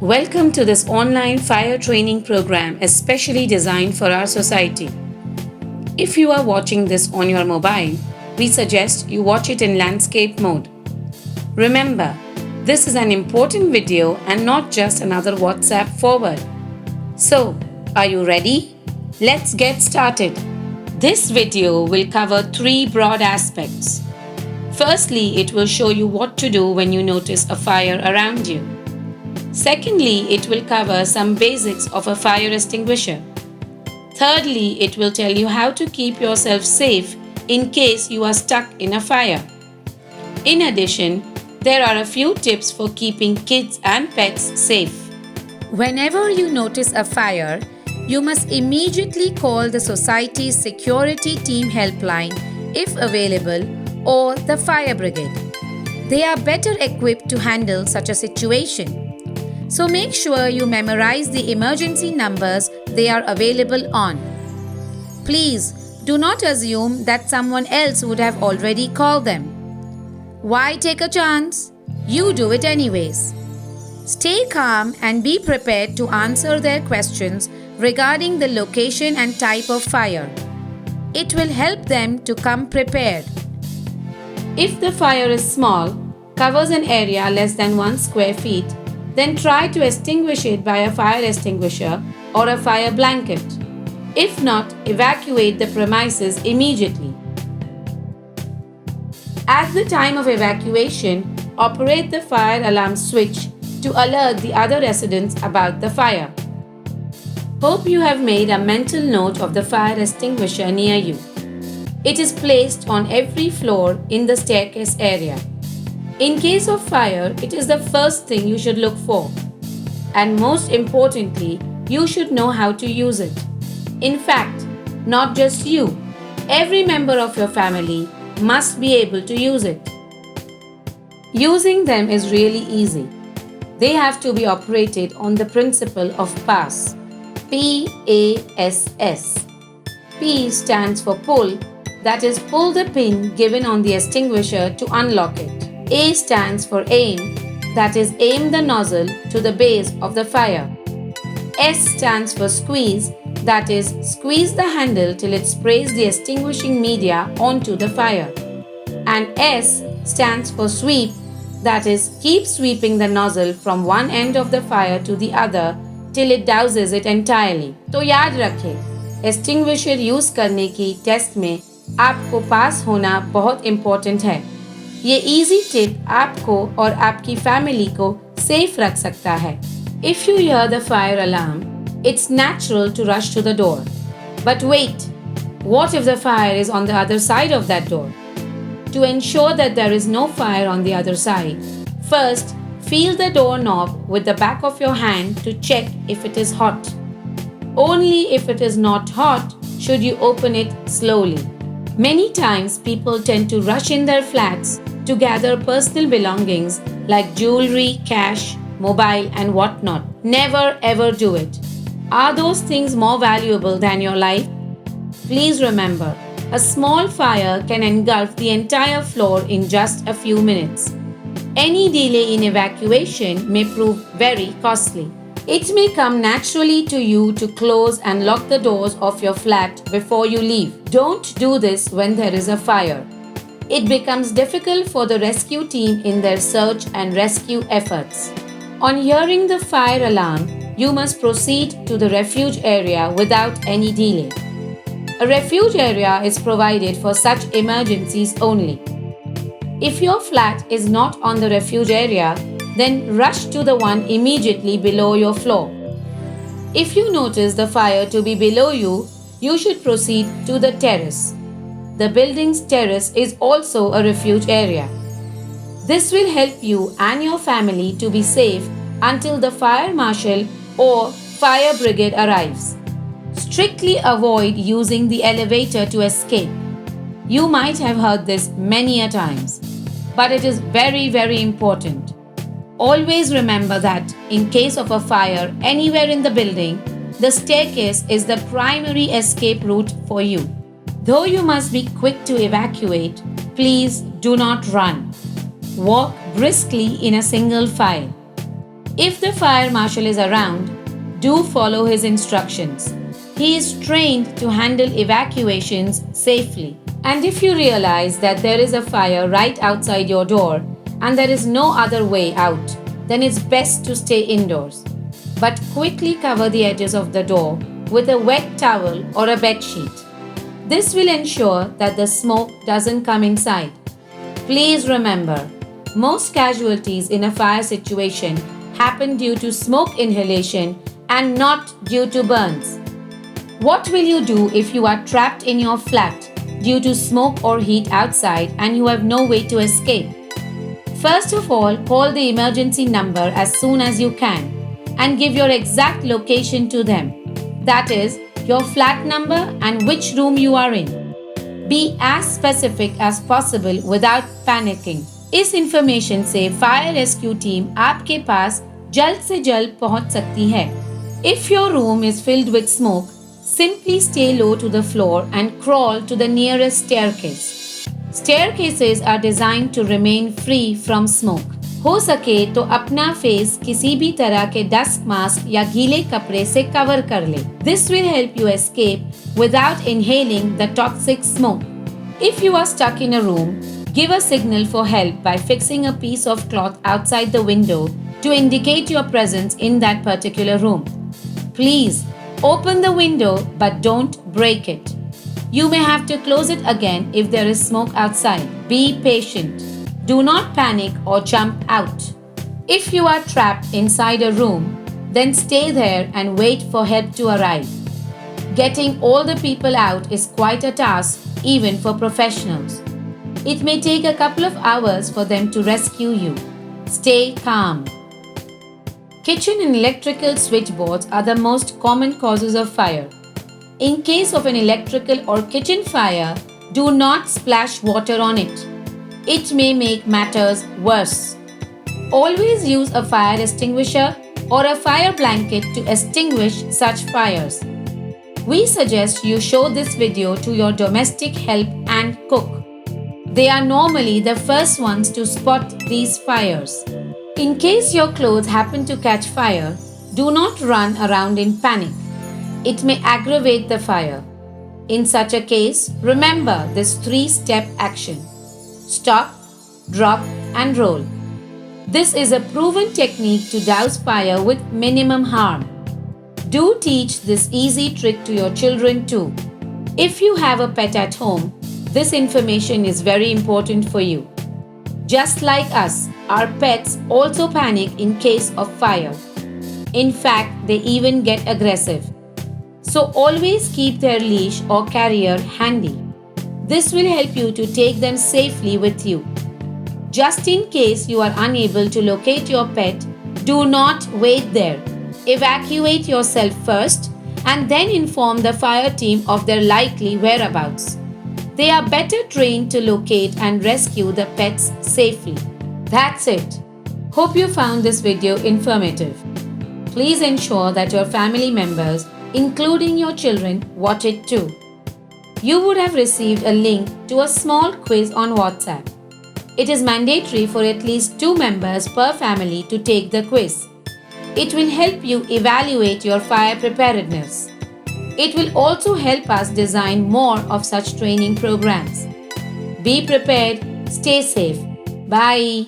Welcome to this online fire training program especially designed for our society. If you are watching this on your mobile, we suggest you watch it in landscape mode. Remember, this is an important video and not just another WhatsApp forward. So, are you ready? Let's get started. This video will cover three broad aspects. Firstly, it will show you what to do when you notice a fire around you. Secondly, it will cover some basics of a fire extinguisher. Thirdly, it will tell you how to keep yourself safe in case you are stuck in a fire. In addition, there are a few tips for keeping kids and pets safe. Whenever you notice a fire, you must immediately call the society's security team helpline if available or the fire brigade. They are better equipped to handle such a situation. So make sure you memorize the emergency numbers they are available on. Please do not assume that someone else would have already called them. Why take a chance? You do it anyways. Stay calm and be prepared to answer their questions regarding the location and type of fire. It will help them to come prepared. If the fire is small, covers an area less than 1 square feet, then try to extinguish it by a fire extinguisher or a fire blanket. If not, evacuate the premises immediately. At the time of evacuation, operate the fire alarm switch to alert the other residents about the fire. Hope you have made a mental note of the fire extinguisher near you. It is placed on every floor in the staircase area. In case of fire, it is the first thing you should look for. And most importantly, you should know how to use it. In fact, not just you, every member of your family must be able to use it. Using them is really easy. They have to be operated on the principle of PASS. P-A-S-S. P stands for pull, that is, pull the pin given on the extinguisher to unlock it. A stands for aim, that is, aim the nozzle to the base of the fire. S stands for squeeze, that is, squeeze the handle till it sprays the extinguishing media onto the fire. And S stands for sweep, that is, keep sweeping the nozzle from one end of the fire to the other till it douses it entirely. तो याद रखें, extinguisher use करने की test में आपको पास होना बहुत important है. ये इजी टिप आपको और आपकी फैमिली को सेफ रख सकता है. If you hear the fire alarm, it's natural to rush to the door. But wait, what if the fire is on the other side of that door? To ensure that there is no fire on the other side, first feel the doorknob with the back of your hand to check if it is hot. Only if it is not hot should you open it slowly. Many times people tend to rush in their flats to gather personal belongings like jewelry, cash, mobile and whatnot. Never ever do it. Are those things more valuable than your life? Please remember, a small fire can engulf the entire floor in just a few minutes. Any delay in evacuation may prove very costly. It may come naturally to you to close and lock the doors of your flat before you leave. Don't do this when there is a fire. It becomes difficult for the rescue team in their search and rescue efforts. On hearing the fire alarm, you must proceed to the refuge area without any delay. A refuge area is provided for such emergencies only. If your flat is not on the refuge area, then rush to the one immediately below your floor. If you notice the fire to be below you, you should proceed to the terrace. The building's terrace is also a refuge area. This will help you and your family to be safe until the fire marshal or fire brigade arrives. Strictly avoid using the elevator to escape. You might have heard this many a times, but it is very important. Always remember that in case of a fire anywhere in the building, the staircase is the primary escape route for you. Though you must be quick to evacuate, please do not run. Walk briskly in a single file. If the fire marshal is around, do follow his instructions. He is trained to handle evacuations safely. And if you realize that there is a fire right outside your door and there is no other way out, then it's best to stay indoors. But quickly cover the edges of the door with a wet towel or a bed sheet. This will ensure that the smoke doesn't come inside. Please remember, most casualties in a fire situation happen due to smoke inhalation and not due to burns. What will you do if you are trapped in your flat due to smoke or heat outside and you have no way to escape? First of all, call the emergency number as soon as you can and give your exact location to them. That is, your flat number and which room you are in. Be as specific as possible without panicking. इस information से fire rescue team आपके पास जल्द से जल्द पहुंच सकती है. If your room is filled with smoke, simply stay low to the floor and crawl to the nearest staircase. Staircases are designed to remain free from smoke. हो सके तो अपना फेस किसी भी तरह के डस्ट मास्क या गीले कपड़े से कवर कर ले. This will help you escape without inhaling the toxic smoke. If you are stuck in a room, give a signal for help by fixing a piece of cloth outside the window to indicate your presence in that particular room. Please open the window but don't break it. You may have to close it again if there is smoke outside. Be patient. Do not panic or jump out. If you are trapped inside a room, then stay there and wait for help to arrive. Getting all the people out is quite a task, even for professionals. It may take a couple of hours for them to rescue you. Stay calm. Kitchen and electrical switchboards are the most common causes of fire. In case of an electrical or kitchen fire, do not splash water on it. It may make matters worse. Always use a fire extinguisher or a fire blanket to extinguish such fires. We suggest you show this video to your domestic help and cook. They are normally the first ones to spot these fires. In case your clothes happen to catch fire, do not run around in panic. It may aggravate the fire. In such a case, remember this 3-step action. Stop, drop, and roll. This is a proven technique to douse fire with minimum harm. Do teach this easy trick to your children too. If you have a pet at home, this information is very important for you. Just like us, our pets also panic in case of fire. In fact, they even get aggressive. So always keep their leash or carrier handy. This will help you to take them safely with you. Just in case you are unable to locate your pet, do not wait there. Evacuate yourself first and then inform the fire team of their likely whereabouts. They are better trained to locate and rescue the pets safely. That's it. Hope you found this video informative. Please ensure that your family members, including your children, watch it too. You would have received a link to a small quiz on WhatsApp. It is mandatory for at least 2 members per family to take the quiz. It will help you evaluate your fire preparedness. It will also help us design more of such training programs. Be prepared, stay safe. Bye.